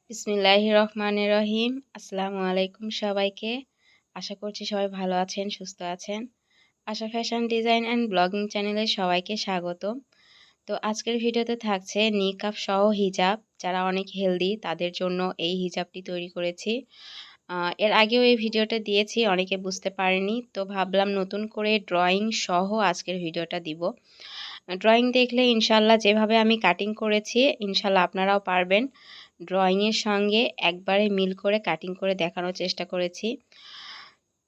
বিসমিল্লাহির রহমানির রহিম। আসসালামু আলাইকুম সবাইকে। আশা করছি সবাই ভালো আছেন, সুস্থ আছেন। আশা ফ্যাশন ডিজাইন অ্যান্ড ব্লগিং চ্যানেলে সবাইকে স্বাগত। তো আজকের ভিডিওতে থাকছে নিকাব সহ হিজাব। যারা অনেক হেলদি তাদের জন্য এই হিজাবটি তৈরি করেছি। এর আগেও এই ভিডিওটা দিয়েছি, অনেকে বুঝতে পারেনি, তো ভাবলাম নতুন করে ড্রয়িং সহ আজকের ভিডিওটা দিব। ড্রয়িং দেখলে ইনশাল্লাহ যেভাবে আমি কাটিং করেছি ইনশাল্লাহ আপনারাও পারবেন। ড্রয়িংয়ের সঙ্গে একবারে মিল করে কাটিং করে দেখানোর চেষ্টা করেছি।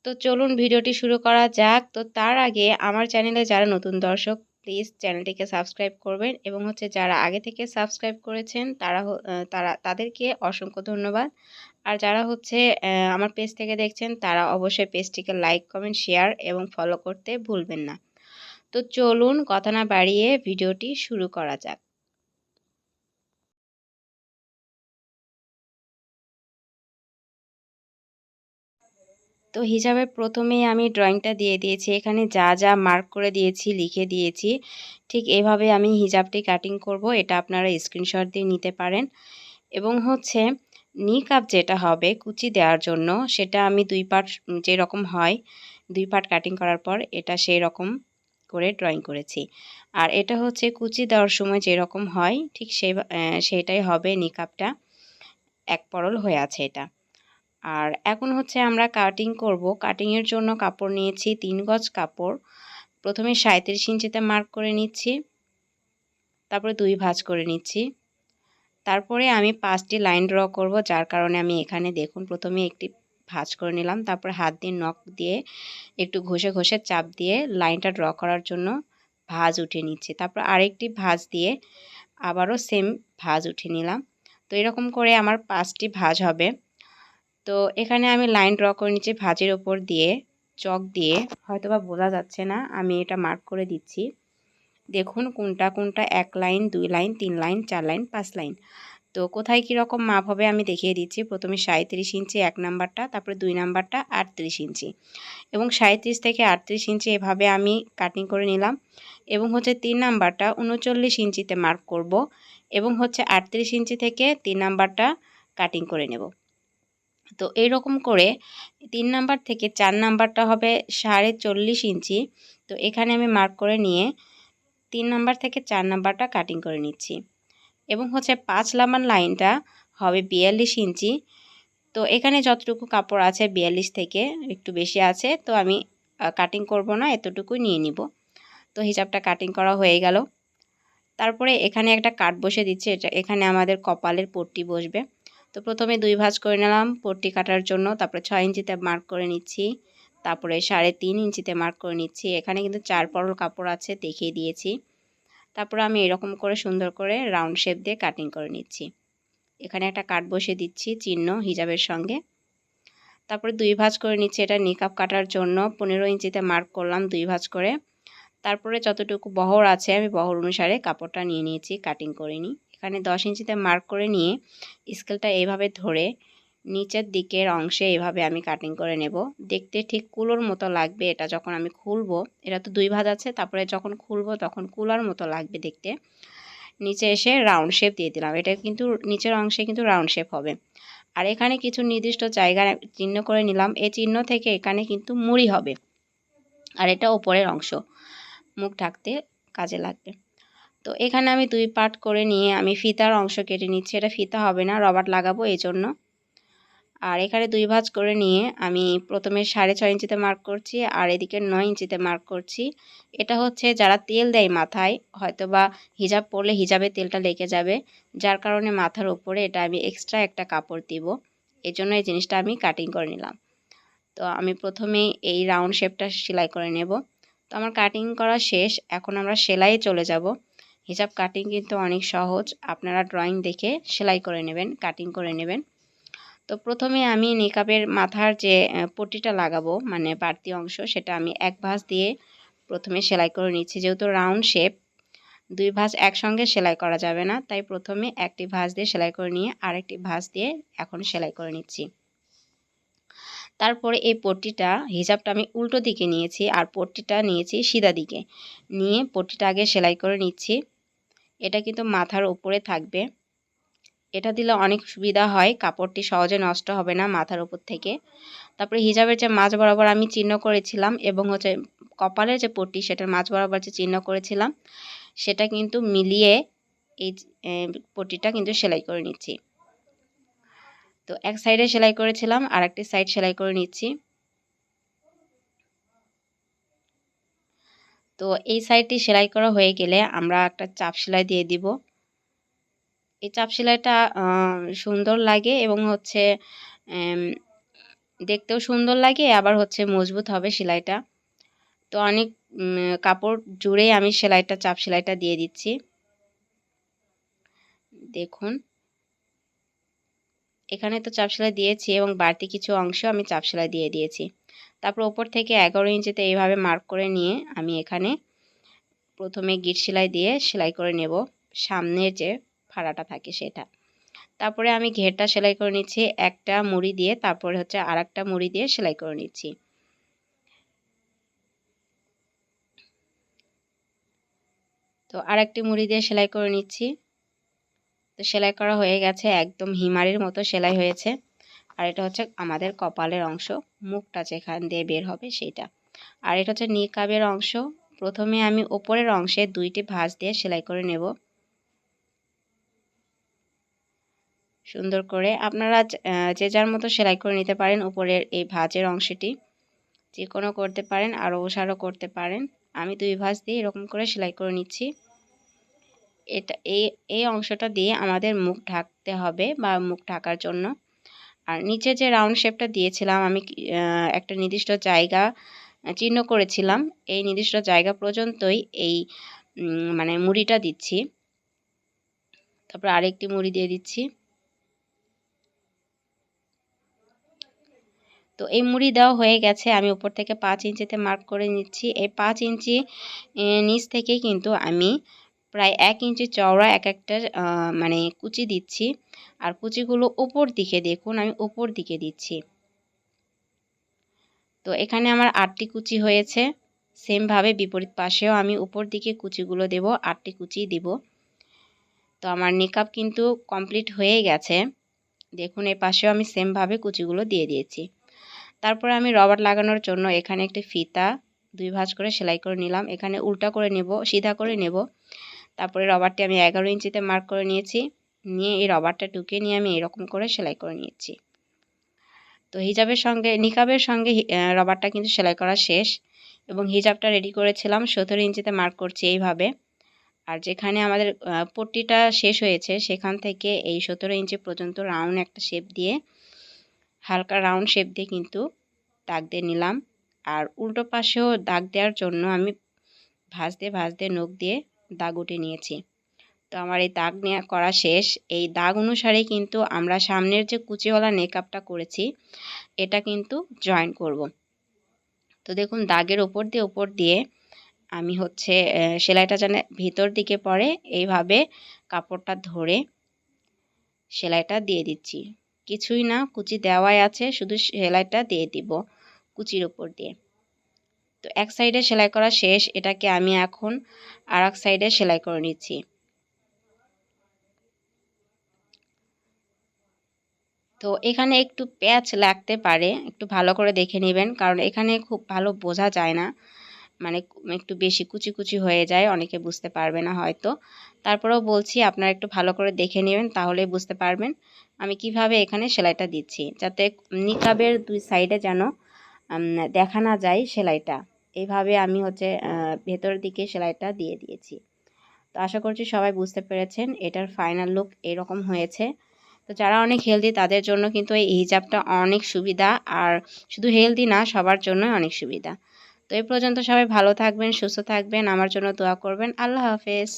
তো চলুন ভিডিওটি শুরু করা যাক। তো তার আগে আমার চ্যানেলে যারা নতুন দর্শক প্লিজ চ্যানেলটিকে সাবস্ক্রাইব করবেন, এবং যারা আগে থেকে সাবস্ক্রাইব করেছেন তাদেরকে অসংখ্য ধন্যবাদ। আর যারা আমার পেজ থেকে দেখছেন তারা অবশ্যই পেজটিকে লাইক, কমেন্ট, শেয়ার এবং ফলো করতে ভুলবেন না। তো চলুন কথা না বাড়িয়ে ভিডিওটি শুরু করা যাক। তো হিসাবে প্রথমেই আমি ড্রয়িংটা দিয়ে দিয়েছি, এখানে যা যা মার্ক করে দিয়েছি লিখে দিয়েছি। ঠিক এভাবে আমি হিজাবটি কাটিং করব, এটা আপনারা স্ক্রিনশট দিয়ে নিতে পারেন। এবং নিকাব যেটা হবে কুচি দেওয়ার জন্য, সেটা আমি দুই পার্ট যেরকম হয়, দুই পার্ট কাটিং করার পর এটা সেই রকম করে ড্রয়িং করেছি। আর এটা কুচি দেওয়ার সময় যেরকম হয় ঠিক সেটাই হবে নিকাবটা। এক পরল হয়ে আছে এটা। আর এখন আমরা কাটিং করব। কাটিংয়ের জন্য কাপড় নিয়েছি 3 গজ কাপড়। প্রথমে 37 ইঞ্চিতে মার্ক করে নিচ্ছি, তারপরে 2 ভাঁজ করে নিচ্ছি। তারপরে আমি 5টি লাইন ড্র করব, যার কারণে আমি এখানে দেখুন প্রথমে একটি ভাঁজ করে নিলাম, তারপরে হাত দিয়ে নখ দিয়ে একটু ঘষে ঘষে চাপ দিয়ে লাইনটা ড্র করার জন্য ভাঁজ উঠিয়ে নিচ্ছি। তারপর আরেকটি ভাঁজ দিয়ে আবারও সেম ভাঁজ উঠিয়ে নিলাম। তো এরকম করে আমার 5টি ভাঁজ হবে। তো এখানে আমি লাইন ড্র করে নিচ্ছি ভাঁজের ওপর দিয়ে, চক দিয়ে, হয়তোবা বোঝা যাচ্ছে না, আমি এটা মার্ক করে দিচ্ছি। দেখুন কোনটা কোনটা 1 line, 2 line, 3 line, 4 line, 5 line. তো কোথায় কীরকম মাপ হবে আমি দেখিয়ে দিচ্ছি। প্রথমে 37 ইঞ্চি 1 নাম্বারটা, তারপরে 2 নাম্বারটা 38 ইঞ্চি, এবং 37 থেকে 38 ইঞ্চি এভাবে আমি কাটিং করে নিলাম। এবং 3 নাম্বারটা 39 ইঞ্চিতে মার্ক করব, এবং 38 ইঞ্চি থেকে 3 নাম্বারটা কাটিং করে নেব। তো এইরকম করে 3 নাম্বার থেকে 4 নাম্বারটা হবে 40.5 ইঞ্চি। তো এখানে আমি মার্ক করে নিয়ে 3 নাম্বার থেকে 4 নাম্বারটা কাটিং করে নিচ্ছি। এবং 5 নাম্বার লাইনটা হবে 42 ইঞ্চি। তো এখানে যতটুকু কাপড় আছে 42 থেকে একটু বেশি আছে, তো আমি কাটিং করব না, এতটুকুই নিয়ে নিব। তো হিসাবটা কাটিং করা হয়ে গেল। তারপরে এখানে একটা কাট বসে দিচ্ছি, এখানে আমাদের কপালের পট্টি বসবে। তো প্রথমে 2 ভাঁজ করে নিলাম পট্টি কাটার জন্য, তারপরে 6 ইঞ্চিতে মার্ক করে নিচ্ছি, তারপরে 3.5 ইঞ্চিতে মার্ক করে নিচ্ছি। এখানে কিন্তু 4 পরল কাপড় আছে, দেখিয়ে দিয়েছি। তারপরে আমি এরকম করে সুন্দর করে রাউন্ড শেপ দিয়ে কাটিং করে নিচ্ছি। এখানে একটা কাট বসিয়ে দিচ্ছি চিহ্ন হিজাবের সঙ্গে। তারপরে 2 ভাঁজ করে নিচ্ছি, এটা নিকাব কাটার জন্য 15 ইঞ্চিতে মার্ক করলাম 2 ভাঁজ করে। তারপরে যতটুকু বহর আছে আমি বহর অনুসারে কাপড়টা নিয়ে নিয়েছি, কাটিং করে নিই। এখানে 10 ইঞ্চিতে মার্ক করে নিয়ে স্কেলটা এইভাবে ধরে নিচের দিকের অংশে এভাবে আমি কাটিং করে নেব। দেখতে ঠিক কুলোর মতো লাগবে এটা যখন আমি খুলবো। এটা তো 2 ভাঁজ আছে, তারপরে যখন খুলবো তখন কুলার মতো লাগবে দেখতে। নিচে এসে রাউন্ড শেপ দিয়ে দিলাম, এটা কিন্তু নিচের অংশে কিন্তু রাউন্ড শেপ হবে। আর এখানে কিছু নির্দিষ্ট জায়গা চিহ্ন করে নিলাম, এই চিহ্ন থেকে এখানে কিন্তু মুড়ি হবে, আর এটা ওপরের অংশ, মুখ ঢাকতে কাজে লাগবে। তো এখানে আমি 2 পার্ট করে নিয়ে আমি ফিতার অংশ কেটে নিচ্ছি, এটা ফিতা হবে না, রবার লাগাবো এই জন্য। আর এখানে 2 ভাঁজ করে নিয়ে আমি প্রথমে 6.5 ইঞ্চিতে মার্ক করছি, আর এদিকে 9 ইঞ্চিতে মার্ক করছি। এটা যারা তেল দেয় মাথায়, হয়তোবা হিজাব পরলে হিজাবে তেলটা লেগে যাবে, যার কারণে মাথার উপরে এটা আমি এক্সট্রা একটা কাপড় দিব, এই জন্য এই জিনিসটা আমি কাটিং করে নিলাম। তো আমি প্রথমেই এই রাউন্ড শেপটা সেলাই করে নেব। তো আমার কাটিং করা শেষ, এখন আমরা সেলাই চলে যাব। হিজাব কাটিং কিন্তু অনেক সহজ, আপনারা ড্রয়িং দেখে সেলাই করে নেবেন, কাটিং করে নেবেন। তো প্রথমে আমি নিকাবের মাথার যে পট্টিটা লাগাবো মানে বাড়তি অংশ, সেটা আমি 1 ভাঁজ দিয়ে প্রথমে সেলাই করে নিচ্ছি। যেহেতু রাউন্ড শেপ 2 ভাঁজ একসঙ্গে সেলাই করা যাবে না, তাই প্রথমে একটি ভাঁজ দিয়ে সেলাই করে নিয়ে আরেকটি ভাঁজ দিয়ে এখন সেলাই করে নিচ্ছি। তারপরে এই পট্টিটা হিজাবটা আমি উল্টো দিকে নিয়েছি, আর পট্টিটা নিয়েছি সিধা দিকে নিয়ে পট্টিটা আগে সেলাই করে নিচ্ছি। এটা কিন্তু মাথার উপরে থাকবে, এটা দিলে অনেক সুবিধা হয়, কাপড়টি সহজে নষ্ট হবে না মাথার উপর থেকে। তারপরে হিজাবের যে মাঝ বরাবর আমি চিহ্ন করেছিলাম এবং হচ্ছে কপালের যে পট্টি সেটার মাঝ বরাবর যে চিহ্ন করেছিলাম সেটা কিন্তু মিলিয়ে এই পট্টিটা কিন্তু সেলাই করে নিচ্ছি। তো এক সাইডে সেলাই করেছিলাম, আর একটি সাইড সেলাই করে নিচ্ছি। তো এই সাইডটি সেলাই করা হয়ে গেলে আমরা একটা চাপ সেলাই দিয়ে দিব। এই চাপ সেলাইটা সুন্দর লাগে এবং হচ্ছে দেখতেও সুন্দর লাগে, আবার হচ্ছে মজবুত হবে সেলাইটা। তো অনেক কাপড় জুড়েই আমি সেলাইটা চাপ সেলাইটা দিয়ে দিচ্ছি। দেখুন এখানে তো চাপ সেলাই দিয়েছি এবং বাড়তি কিছু অংশ আমি চাপ সেলাই দিয়ে দিয়েছি। তারপর ওপর থেকে 11 ইঞ্চিতে এইভাবে মার্ক করে নিয়ে আমি এখানে প্রথমে গিট সেলাই দিয়ে সেলাই করে নেব সামনের যে ফাড়াটা থাকে সেটা। তারপরে আমি ঘেরটা সেলাই করে নিচ্ছি একটা মুড়ি দিয়ে, তারপরে হচ্ছে আরেকটা মুড়ি দিয়ে সেলাই করে নিচ্ছি। তো আরেকটি মুড়ি দিয়ে সেলাই করে নিচ্ছি। তো সেলাই করা হয়ে গেছে, একদম হিমারির মতো সেলাই হয়েছে। আর এটা হচ্ছে আমাদের কপালের অংশ, মুখটা যেখান দিয়ে বের হবে সেইটা। আর এটা হচ্ছে নিকাবের অংশ। প্রথমে আমি ওপরের অংশে 2টি ভাঁজ দিয়ে সেলাই করে নেব সুন্দর করে। আপনারা যে যার মতো সেলাই করে নিতে পারেন। উপরের এই ভাঁজের অংশটি যে কোনো করতে পারেন, আরও ওষারও করতে পারেন। আমি 2 ভাঁজ দিয়ে এরকম করে সেলাই করে নিচ্ছি। এটা এই অংশটা দিয়ে আমাদের মুখ ঢাকতে হবে বা মুখ ঢাকার জন্য। আর নিচে যে রাউন্ড শেপটা দিয়েছিলাম আমি একটা নির্দিষ্ট জায়গা চিহ্ন করেছিলাম, এই নির্দিষ্ট জায়গা পর্যন্তই এই মানে মুড়িটা দিচ্ছি। তারপর আরেকটি মুড়ি দিয়ে দিচ্ছি। তো এই মুড়ি দেওয়া হয়ে গেছে, আমি উপর থেকে 5 ইঞ্চিতে মার্ক করে নিচ্ছি। এই 5 ইঞ্চি নিচ থেকে কিন্তু আমি প্রায় 1 ইঞ্চি চওড়া এক একটা মানে কুচি দিচ্ছি। আর কুচিগুলো উপর দিকে দেখুন আমি উপর দিকে দিচ্ছি। তো এখানে আমার 8টি কুচি হয়েছে। সেমভাবে বিপরীত পাশেও আমি উপর দিকে কুচিগুলো দেব, 8টি কুচি দিব। তো আমার নিকাব কিন্তু কমপ্লিট হয়ে গেছে। দেখুন এই পাশেও আমি সেমভাবে কুচিগুলো দিয়ে দিয়েছি। তারপর আমি রবার লাগানোর জন্য এখানে একটি ফিতা 2 ভাঁজ করে সেলাই করে নিলাম। এখানে উল্টা করে নেব, সিধা করে নেব। তারপরে রবারটি আমি 11 ইঞ্চিতে মার্ক করে নিয়েছি। নিয়ে এই রবারটা ঢুকিয়ে নিয়ে আমি এরকম করে সেলাই করে নিয়েছি। তো হিজাবের সঙ্গে নিকাবের সঙ্গে রবারটা কিন্তু সেলাই করা শেষ এবং হিজাবটা রেডি করেছিলাম 17 ইঞ্চিতে মার্ক করছি এইভাবে। আর যেখানে আমাদের পট্টিটা শেষ হয়েছে সেখান থেকে এই 17 ইঞ্চি পর্যন্ত রাউন্ড একটা শেপ দিয়ে, হালকা রাউন্ড শেপ দিয়ে কিন্তু দাগ দিয়ে নিলাম। আর উল্টো পাশেও দাগ দেওয়ার জন্য আমি ভাঁজ দিয়ে নখ দিয়ে দাগ উঠিয়ে নিয়েছি। তো আমার এই দাগ নেওয়া করা শেষ। এই দাগ অনুসারেই কিন্তু আমরা সামনের যে কুচিওয়ালা নেকআপটা করেছি এটা কিন্তু জয়েন করব। তো দেখুন দাগের উপর দিয়ে আমি হচ্ছে সেলাইটা যেন ভিতর দিকে পড়ে এইভাবে কাপড়টা ধরে সেলাইটা দিয়ে দিচ্ছি। কিছুই না, কুচি দেওয়াই আছে, শুধু সেলাইটা দিয়ে দিব কুচির উপর দিয়ে। তো এক সাইডে সেলাই করা শেষ, এটাকে আমি এখন আর এক সাইডে সেলাই করে নিচ্ছি। তো এখানে একটু প্যাচ লাগতে পারে, একটু ভালো করে দেখে নেবেন, কারণ এখানে খুব ভালো বোঝা যায় না, মানে একটু বেশি কুচি কুচি হয়ে যায়, অনেকে বুঝতে পারবে না হয়তো। তারপরেও বলছি আপনারা একটু ভালো করে দেখে নেবেন, তাহলেই বুঝতে পারবেন আমি কিভাবে এখানে সেলাইটা দিচ্ছি, যাতে নিকাবের 2 সাইডে যেন দেখা না যায় সেলাইটা। এইভাবে আমি হচ্ছে ভেতরের দিকে সেলাইটা দিয়ে দিয়েছি। তো আশা করছি সবাই বুঝতে পেরেছেন, এটার ফাইনাল লুক এরকম হয়েছে। তো যারা অনেক হেলদি তাদের জন্য কিন্তু এই হিজাবটা অনেক সুবিধা, আর শুধু হেলদি না সবার জন্য অনেক সুবিধা। তো এই পর্যন্ত সবাই ভালো থাকবেন, সুস্থ থাকবেন, আমার জন্য দোয়া করবেন। আল্লাহ হাফেজ।